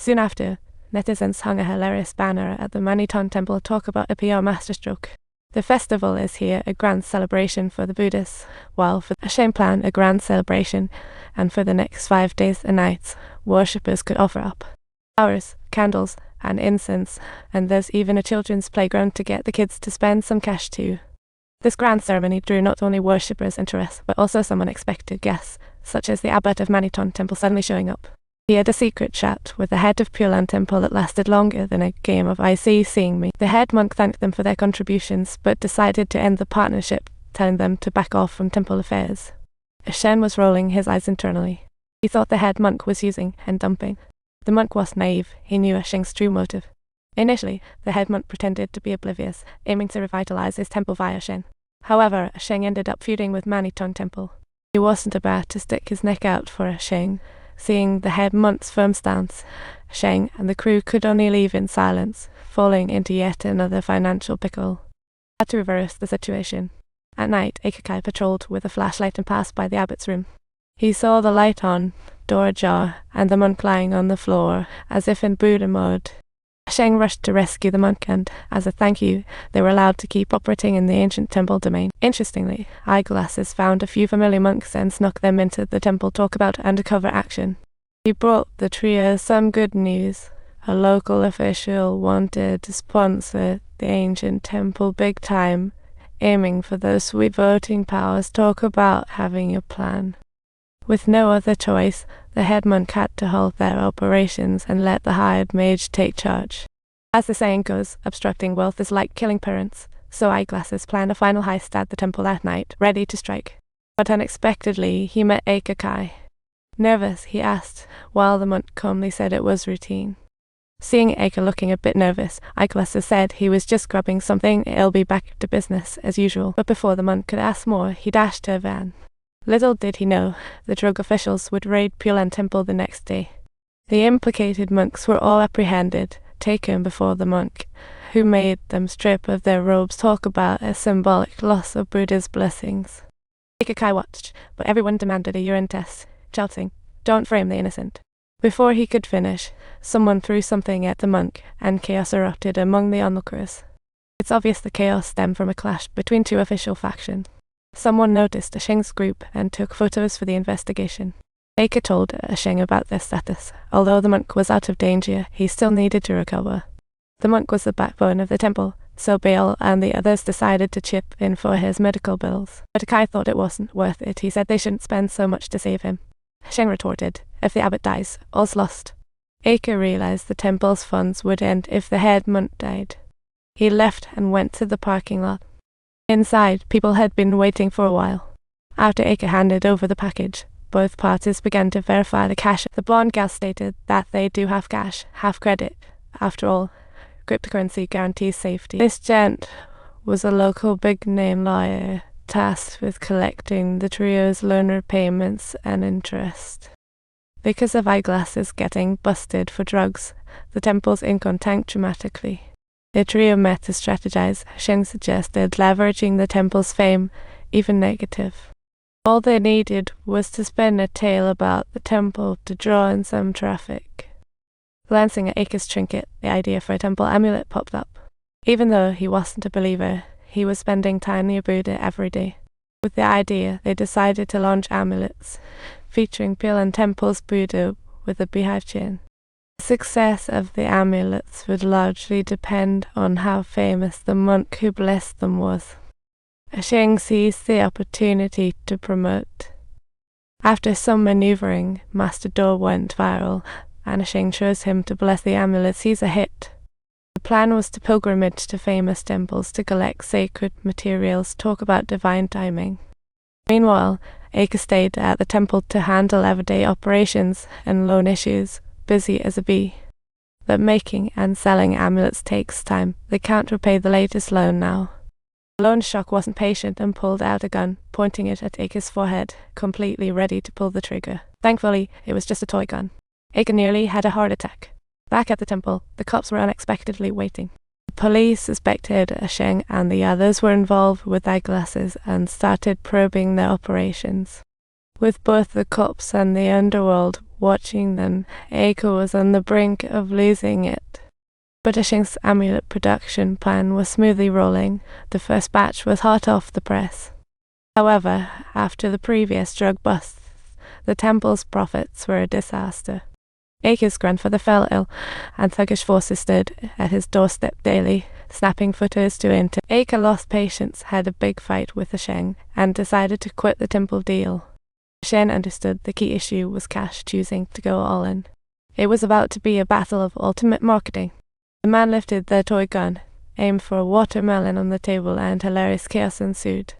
Soon after, netizens hung a hilarious banner at the Maniton temple talk about a PR masterstroke. The festival is here a grand celebration for the Buddhists, while for Asheng plan a grand celebration, and for the next 5 days and nights, worshippers could offer up flowers, candles, and incense, and there's even a children's playground to get the kids to spend some cash too. This grand ceremony drew not only worshippers' interest, but also some unexpected guests, such as the abbot of Maniton temple suddenly showing up. He had a secret chat with the head of Pure Land Temple that lasted longer than a game of I See Seeing Me. The head monk thanked them for their contributions, but decided to end the partnership, telling them to back off from temple affairs. Asheng was rolling his eyes internally. He thought the head monk was using and dumping. The monk was naive. He knew Asheng's true motive. Initially, the head monk pretended to be oblivious, aiming to revitalize his temple via Asheng. However, Asheng ended up feuding with Maniton temple. He wasn't about to stick his neck out for Asheng. Seeing the head monk's firm stance, Asheng and the crew could only leave in silence, falling into yet another financial pickle. Had to reverse the situation. At night, Eikakai patrolled with a flashlight and passed by the abbot's room. He saw the light on, door ajar, and the monk lying on the floor, as if in Buddha mode. Asheng rushed to rescue the monk, and, as a thank you, they were allowed to keep operating in the ancient temple domain. Interestingly, Eyeglasses found a few familiar monks and snuck them into the temple talk about undercover action. He brought the trio some good news. A local official wanted to sponsor the ancient temple big time, aiming for those sweet voting powers. Talk about having a plan. With no other choice, the head monk had to halt their operations and let the hired mage take charge. As the saying goes, obstructing wealth is like killing parents, so Eyeglasses planned a final heist at the temple that night, ready to strike. But unexpectedly, he met Eikakai. Nervous, he asked, while the monk calmly said it was routine. Seeing Eika looking a bit nervous, Eyeglasses said he was just grabbing something, it'll be back to business as usual. But before the monk could ask more, he dashed to a van. Little did he know, the drug officials would raid Pure Land Temple the next day. The implicated monks were all apprehended, taken before the monk, who made them strip of their robes. Talk about a symbolic loss of Buddha's blessings. Eikakai watched, but everyone demanded a urine test, shouting, "Don't frame the innocent." Before he could finish, someone threw something at the monk, and chaos erupted among the onlookers. It's obvious the chaos stemmed from a clash between two official factions. Someone noticed Asheng's group and took photos for the investigation. Eika told Asheng about their status. Although the monk was out of danger, he still needed to recover. The monk was the backbone of the temple, so Baal and the others decided to chip in for his medical bills. But Akai thought it wasn't worth it. He said they shouldn't spend so much to save him. Asheng retorted, "If the abbot dies, all's lost." Eika realized the temple's funds would end if the head monk died. He left and went to the parking lot. Inside, people had been waiting for a while. After Eika handed over the package, both parties began to verify the cash. The blonde gal stated that they do have cash, have credit. After all, cryptocurrency guarantees safety. This gent was a local big-name lawyer, tasked with collecting the trio's loan repayments and interest. Because of Eyeglasses getting busted for drugs, the temple's income tanked dramatically. The trio met to strategize. Asheng suggested leveraging the temple's fame, even negative. All they needed was to spin a tale about the temple to draw in some traffic. Glancing at Eika's trinket, the idea for a temple amulet popped up. Even though he wasn't a believer, he was spending time near Buddha every day. With the idea, they decided to launch amulets, featuring Pure Land Temple's Buddha with a beehive chin. The success of the amulets would largely depend on how famous the monk who blessed them was. Asheng seized the opportunity to promote. After some maneuvering, Master Do went viral, and Asheng chose him to bless the amulets. He's a hit. The plan was to pilgrimage to famous temples to collect sacred materials, talk about divine timing. Meanwhile, Eika stayed at the temple to handle everyday operations and loan issues, busy as a bee. But making and selling amulets takes time. They can't repay the latest loan now. The loan shark wasn't patient and pulled out a gun, pointing it at Eika's forehead, completely ready to pull the trigger. Thankfully, it was just a toy gun. Eika nearly had a heart attack. Back at the temple, the cops were unexpectedly waiting. The police suspected Asheng and the others were involved with Eyeglasses and started probing their operations. With both the cops and the underworld Watching them, Eiko was on the brink of losing it. But Shing's amulet production plan was smoothly rolling. The first batch was hot off the press. However, after the previous drug busts, the temple's profits were a disaster. Eiko's grandfather fell ill, and thuggish forces stood at his doorstep daily, snapping photos to enter. Eiko lost patience, had a big fight with the Sheng, and decided to quit the temple deal. Shen understood the key issue was Cash choosing to go all in. It was about to be a battle of ultimate marketing. The man lifted their toy gun, aimed for a watermelon on the table, and hilarious chaos ensued.